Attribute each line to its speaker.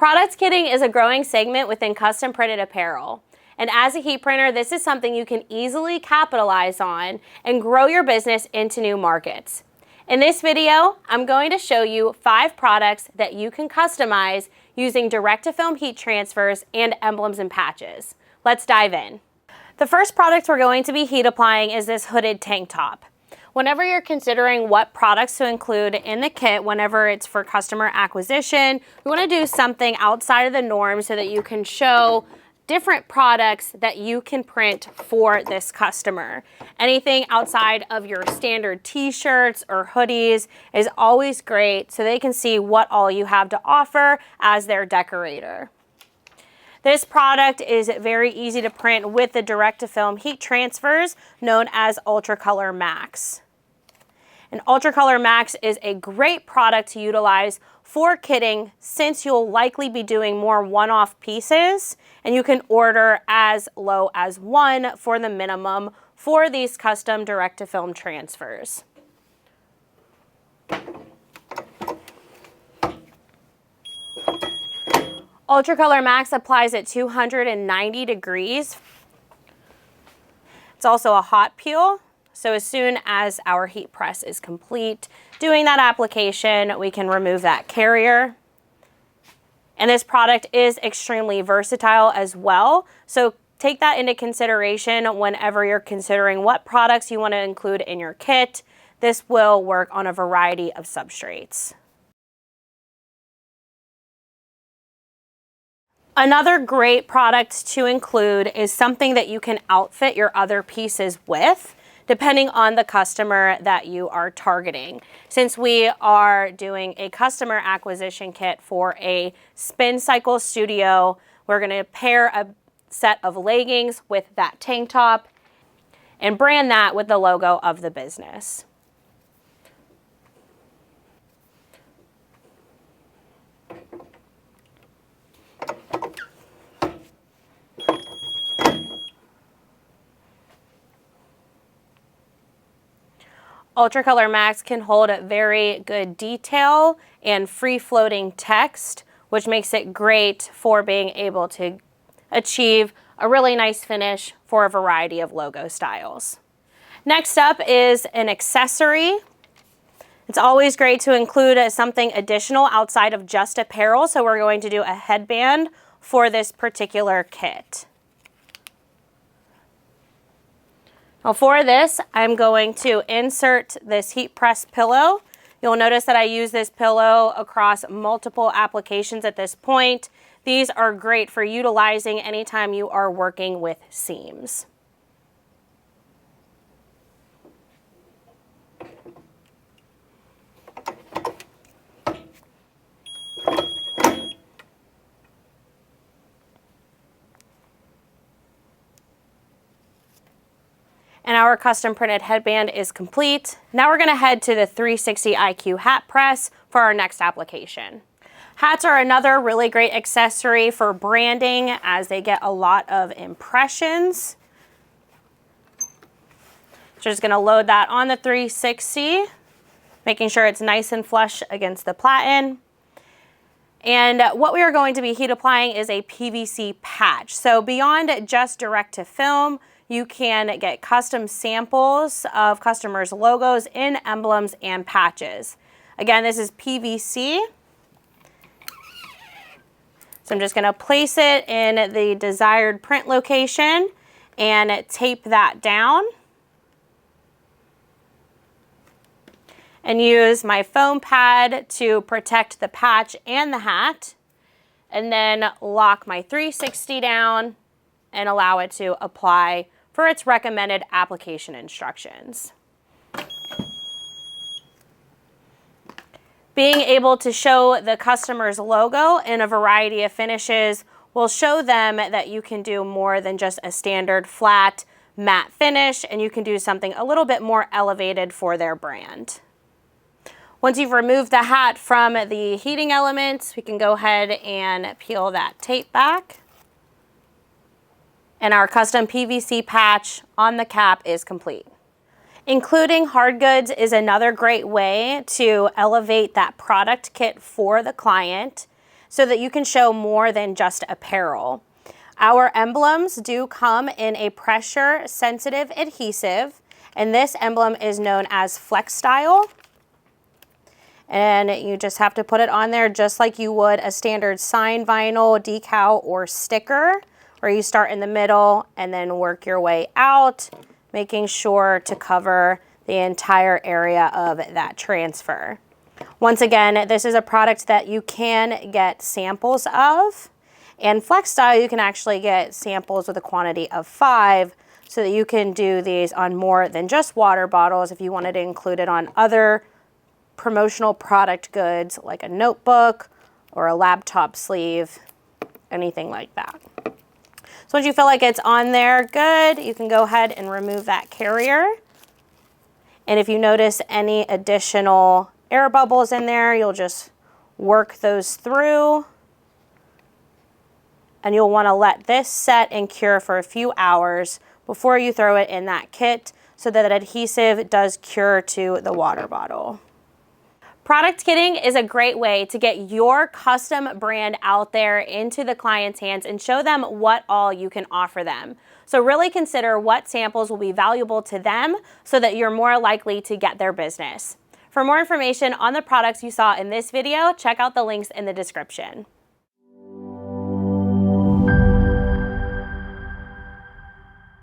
Speaker 1: Product kitting is a growing segment within custom printed apparel. And as a heat printer, this is something you can easily capitalize on and grow your business into new markets. In this video, I'm going to show you 5 products that you can customize using direct-to-film heat transfers and emblems and patches. Let's dive in. The first product we're going to be heat applying is this hooded tank top. Whenever you're considering what products to include in the kit, whenever it's for customer acquisition, you want to do something outside of the norm so that you can show different products that you can print for this customer. Anything outside of your standard t-shirts or hoodies is always great so they can see what all you have to offer as their decorator. This product is very easy to print with the direct-to-film heat transfers known as UltraColor MAX. And UltraColor MAX is a great product to utilize for kitting since you'll likely be doing more one-off pieces, and you can order as low as 1 for the minimum for these custom direct-to-film transfers. UltraColor MAX applies at 290 degrees. It's also a hot peel, so as soon as our heat press is complete doing that application, we can remove that carrier. And this product is extremely versatile as well, so take that into consideration whenever you're considering what products you want to include in your kit. This will work on a variety of substrates. Another great product to include is something that you can outfit your other pieces with, depending on the customer that you are targeting. Since we are doing a customer acquisition kit for a spin cycle studio, we're going to pair a set of leggings with that tank top and brand that with the logo of the business. UltraColor MAX can hold very good detail and free-floating text, which makes it great for being able to achieve a really nice finish for a variety of logo styles. Next up is an accessory. It's always great to include something additional outside of just apparel, so we're going to do a headband for this particular kit. Now for this, I'm going to insert this heat press pillow. You'll notice that I use this pillow across multiple applications at this point. These are great for utilizing anytime you are working with seams. And our custom printed headband is complete. Now we're gonna head to the 360 IQ hat press for our next application. Hats are another really great accessory for branding as they get a lot of impressions. So just gonna load that on the 360, making sure it's nice and flush against the platen. And what we are going to be heat applying is a PVC patch. So beyond just direct to film, you can get custom samples of customers' logos in emblems and patches. Again, this is PVC. So I'm just going to place it in the desired print location and tape that down. And use my foam pad to protect the patch and the hat. And then lock my 360 down and allow it to apply for its recommended application instructions. Being able to show the customer's logo in a variety of finishes will show them that you can do more than just a standard flat matte finish, and you can do something a little bit more elevated for their brand. Once you've removed the hat from the heating elements, we can go ahead and peel that tape back. And our custom PVC patch on the cap is complete. Including hard goods is another great way to elevate that product kit for the client. so that you can show more than just apparel. Our emblems do come in a pressure sensitive adhesive, and this emblem is known as Flex Style. And you just have to put it on there just like you would a standard sign vinyl, decal, or sticker, where you start in the middle and then work your way out, making sure to cover the entire area of that transfer. Once again, this is a product that you can get samples of, and Flex Style you can actually get samples with a quantity of 5, so that you can do these on more than just water bottles if you wanted to include it on other promotional product goods like a notebook or a laptop sleeve, anything like that. So once you feel like it's on there good, you can go ahead and remove that carrier. And if you notice any additional air bubbles in there, you'll just work those through. And you'll want to let this set and cure for a few hours before you throw it in that kit, so that adhesive does cure to the water bottle. Product kitting is a great way to get your custom brand out there into the client's hands and show them what all you can offer them. So really consider what samples will be valuable to them so that you're more likely to get their business. For more information on the products you saw in this video, check out the links in the description.